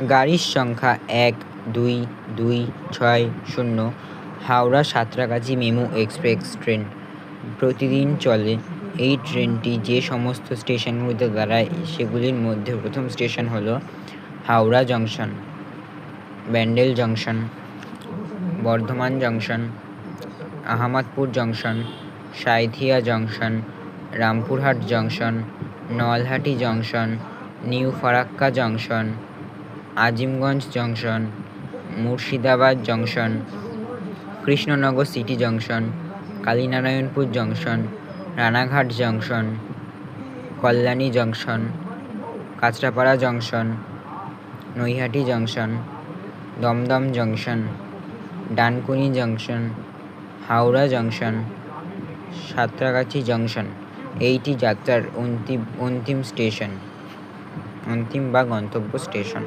গাড়ির সংখ্যা ১-২-২-৬-০ হাওড়া-সাঁতরাগাছি MEMU express train প্রতিদিন চলে। এই ট্রেনটি যে সমস্ত স্টেশনগুলিতে দাঁড়ায় সেগুলির মধ্যে প্রথম স্টেশন হলো Howrah junction, Bandel junction, Bardhaman junction, Ahmadpur junction, Sainthia junction, Rampurhat junction, Nalhati junction, new Farakka junction, Azimganj junction, Murshidabad junction, Krishnanagar city junction, Kalinarayanpur junction, Ranaghat junction, Kalyani junction, Kanchrapara junction, Naihati junction, Dumdum junction, Dankuni junction, Howrah junction, Santragachi junction এইটি যাত্রার অন্তিম স্টেশন, অন্তিম বা গন্তব্য স্টেশন।